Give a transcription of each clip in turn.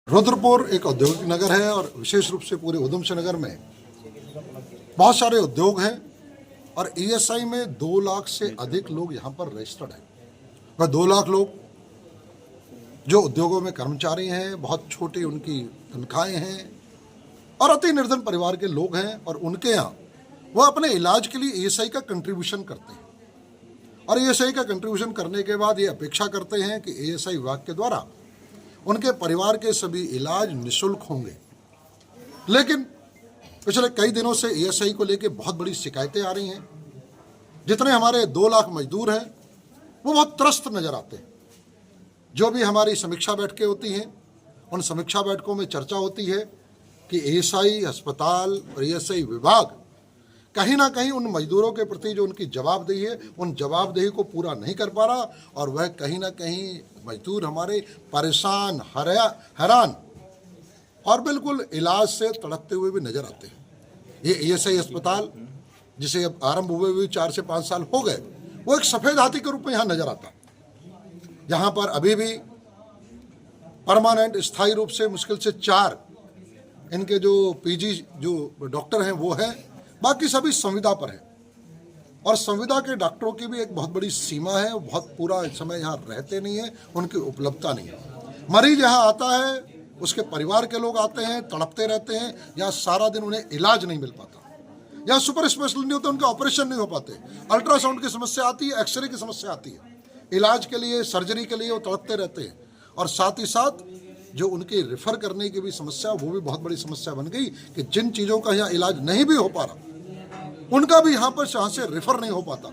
रुद्रपुर एक औद्योगिक नगर है और विशेष रूप से पूरे उधमसिंह नगर में बहुत सारे उद्योग हैं और ईएसआई में 2 लाख से अधिक लोग यहाँ पर रजिस्टर्ड हैं। वह 2 लाख लोग जो उद्योगों में कर्मचारी हैं, बहुत छोटी उनकी तनख्वाहें हैं और अति निर्धन परिवार के लोग हैं और उनके यहाँ वह अपने इलाज के लिए ईएसआई का कंट्रीब्यूशन करते हैं और ईएसआई का कंट्रीब्यूशन करने के बाद ये अपेक्षा करते हैं कि ईएसआई विभाग के द्वारा उनके परिवार के सभी इलाज निःशुल्क होंगे। लेकिन पिछले कई दिनों से ईएसआई को लेकर बहुत बड़ी शिकायतें आ रही हैं। जितने हमारे 2 लाख मजदूर हैं वो बहुत त्रस्त नजर आते हैं। जो भी हमारी समीक्षा बैठकें होती हैं उन समीक्षा बैठकों में चर्चा होती है कि ईएसआई अस्पताल और ईएसआई विभाग कहीं ना कहीं उन मजदूरों के प्रति जो उनकी जवाबदेही है उन जवाबदेही को पूरा नहीं कर पा रहा और वह कहीं ना कहीं मजदूर हमारे परेशान, हैरान और बिल्कुल इलाज से तड़पते हुए भी नजर आते हैं। ये ईएसआई अस्पताल जिसे अब आरंभ हुए हुए 4 से 5 साल हो गए, वो एक सफेद हाथी के रूप में यहाँ नजर आता। यहाँ पर अभी भी परमानेंट स्थायी रूप से मुश्किल से 4 इनके जो पीजी जो डॉक्टर हैं वो हैं, बाकी सभी संविदा पर हैं और संविदा के डॉक्टरों की भी एक बहुत बड़ी सीमा है। वो बहुत पूरा समय यहाँ रहते नहीं है, उनकी उपलब्धता नहीं है। मरीज यहाँ आता है, उसके परिवार के लोग आते हैं, तड़पते रहते हैं, यहाँ सारा दिन उन्हें इलाज नहीं मिल पाता। यहाँ सुपर स्पेशलिटी नहीं होते, उनके ऑपरेशन नहीं हो पाते, अल्ट्रासाउंड की समस्या आती है, एक्सरे की समस्या आती है, इलाज के लिए, सर्जरी के लिए वो तड़पते रहते हैं और साथ ही साथ जो उनके रेफर करने की भी समस्या, वो भी बहुत बड़ी समस्या बन गई कि जिन चीज़ों का यहाँ इलाज नहीं भी हो पा रहा उनका भी यहाँ से रेफर नहीं हो पाता।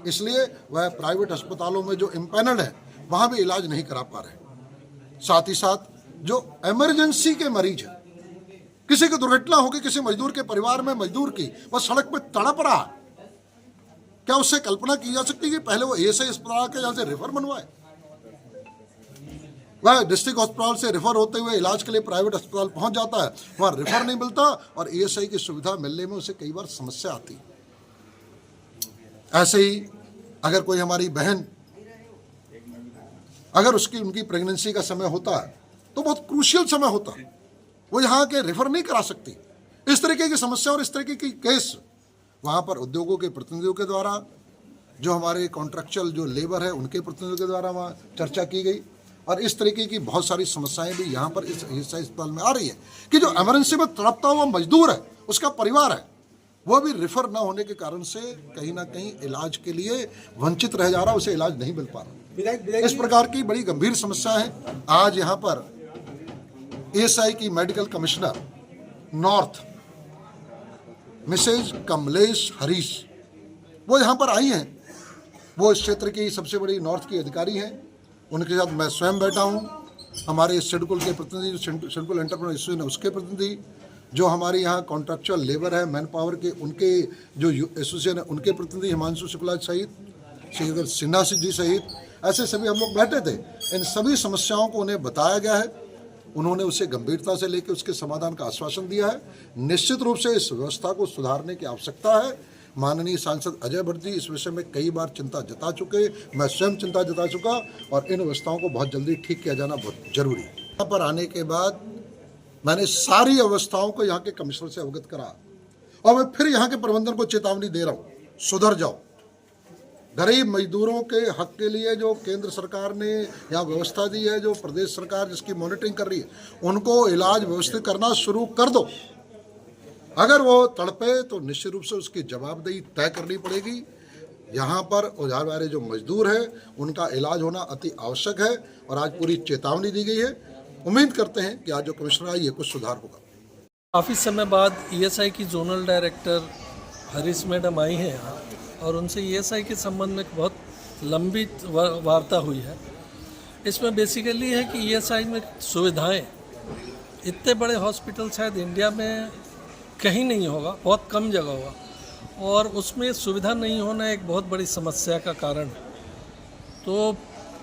इसलिए वह प्राइवेट अस्पतालों में जो इम्पैनल्ड है वहाँ भी इलाज नहीं करा पा रहे। साथ ही साथ जो इमरजेंसी के मरीज हैं, किसी की दुर्घटना होगी, किसी मजदूर के परिवार में मजदूर की वह सड़क पर तड़प रहा है, क्या उससे कल्पना की जा सकती है कि पहले वो ईएसआई अस्पताल के यहाँ से रेफर बनवाए? वह डिस्ट्रिक्ट अस्पताल से रेफर होते हुए इलाज के लिए प्राइवेट अस्पताल पहुंच जाता है, वहाँ रेफर नहीं मिलता और ईएसआई की सुविधा मिलने में उसे कई बार समस्या आती है। ऐसे ही अगर कोई हमारी बहन, अगर उनकी प्रेगनेंसी का समय होता है तो बहुत क्रूशियल समय होता है, वो यहाँ के रेफर नहीं करा सकती। इस तरीके की समस्या और इस तरीके की केस वहाँ पर उद्योगों के प्रतिनिधियों के द्वारा, जो हमारे कॉन्ट्रैक्चुअल जो लेबर है उनके प्रतिनिधियों के द्वारा वहाँ चर्चा की गई और इस तरीके की बहुत सारी समस्याएं भी यहाँ पर इस ईएसआई अस्पताल में आ रही है कि जो इमरजेंसी में तड़पता हुआ मजदूर है, उसका परिवार है, वो भी रेफर ना होने के कारण से कहीं ना कहीं इलाज के लिए वंचित रह जा रहा, उसे इलाज नहीं मिल पा रहा। इस प्रकार की बड़ी गंभीर समस्या है। आज यहाँ पर ईएसआई की medical commissioner north Mrs Kamlesh Harish वो यहाँ पर आई हैं। वो इस क्षेत्र की सबसे बड़ी नॉर्थ की अधिकारी हैं। उनके साथ मैं स्वयं बैठा हूँ। हमारे सिडकुल के प्रतिनिधि, सिडकुल एंटरप्राइज एसोसिएशन है उसके प्रतिनिधि, जो हमारे यहाँ कॉन्ट्रैक्चुअल लेबर है, मैन पावर के उनके जो एसोसिएशन है उनके प्रतिनिधि हिमांशु शुक्ला सहित, श्री सिन्हा जी सहित, ऐसे सभी हम लोग बैठे थे। इन सभी समस्याओं को उन्हें बताया गया है, उन्होंने उसे गंभीरता से लेकर उसके समाधान का आश्वासन दिया है। निश्चित रूप से इस व्यवस्था को सुधारने की आवश्यकता है। माननीय सांसद अजय भट्ट जी इस विषय में कई बार चिंता जता चुके, मैं स्वयं चिंता जता चुका और इन व्यवस्थाओं को बहुत जल्दी ठीक किया जाना बहुत जरूरी है। यहाँ पर आने के बाद मैंने सारी अवस्थाओं को यहाँ के कमिश्नर से अवगत करा और मैं फिर यहाँ के प्रबंधन को चेतावनी दे रहा हूँ, सुधर जाओ। गरीब मजदूरों के हक के लिए जो केंद्र सरकार ने यहाँ व्यवस्था दी है, जो प्रदेश सरकार जिसकी मॉनिटरिंग कर रही है, उनको इलाज व्यवस्थित करना शुरू कर दो। अगर वो तड़पे तो निश्चित रूप से उसकी जवाबदेही तय करनी पड़ेगी। यहाँ पर उधार वाले जो मजदूर हैं उनका इलाज होना अति आवश्यक है और आज पूरी चेतावनी दी गई है। उम्मीद करते हैं कि आज जो कमिश्नर आई है कुछ सुधार होगा। काफ़ी समय बाद ईएसआई की जोनल डायरेक्टर हरीश मैडम आई हैं यहाँ और उनसे ईएसआई के संबंध में बहुत लंबी वार्ता हुई है। इसमें बेसिकली है कि ईएसआई में सुविधाएं, इतने बड़े हॉस्पिटल शायद इंडिया में कहीं नहीं होगा, बहुत कम जगह होगा और उसमें सुविधा नहीं होना एक बहुत बड़ी समस्या का कारण है। तो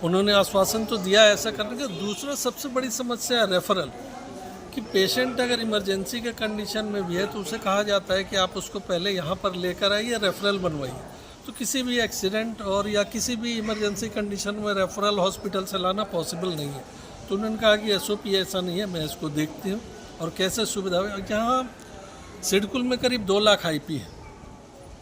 उन्होंने आश्वासन तो दिया ऐसा करने का। दूसरा सबसे बड़ी समस्या है रेफरल, कि पेशेंट अगर इमरजेंसी के कंडीशन में भी है तो उसे कहा जाता है कि आप उसको पहले यहाँ पर लेकर आइए, रेफरल बनवाइए। तो किसी भी एक्सीडेंट और या किसी भी इमरजेंसी कंडीशन में रेफरल हॉस्पिटल से लाना पॉसिबल नहीं है। तो उन्होंने कहा कि SOP ऐसा नहीं है, मैं इसको देखती हूँ और कैसे सुविधा हो। यहाँ सिडकुल में करीब 2 लाख IP है,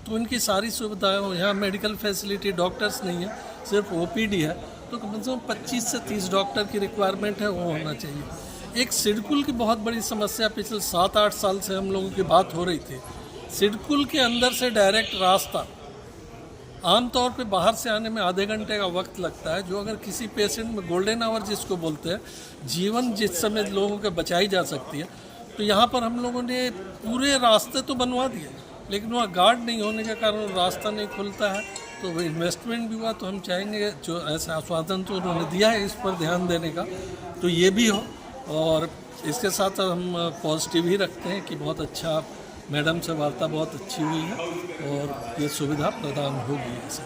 तो इनकी सारी सुविधाएं हो। यहाँ मेडिकल फैसिलिटी, डॉक्टर्स नहीं है, सिर्फ OPD है, तो कम से कम 25 से 30 डॉक्टर की रिक्वायरमेंट है, वो होना चाहिए। एक सिडकुल की बहुत बड़ी समस्या पिछले 7-8 साल से हम लोगों की बात हो रही थी, सिडकुल के अंदर से डायरेक्ट रास्ता आमतौर पे बाहर से आने में आधे घंटे का वक्त लगता है, जो अगर किसी पेशेंट में गोल्डन आवर जिसको बोलते हैं, जीवन जिस समय लोगों के बचाई जा सकती है, तो यहाँ पर हम लोगों ने पूरे रास्ते तो बनवा दिए, लेकिन वहाँ गार्ड नहीं होने के कारण रास्ता नहीं खुलता है, तो वो इन्वेस्टमेंट भी हुआ। तो हम चाहेंगे, जो ऐसा आश्वासन तो उन्होंने दिया है इस पर ध्यान देने का, तो ये भी हो। और इसके साथ हम पॉजिटिव ही रखते हैं कि बहुत अच्छा, मैडम से वार्ता बहुत अच्छी हुई है और ये सुविधा प्रदान होगी ऐसे।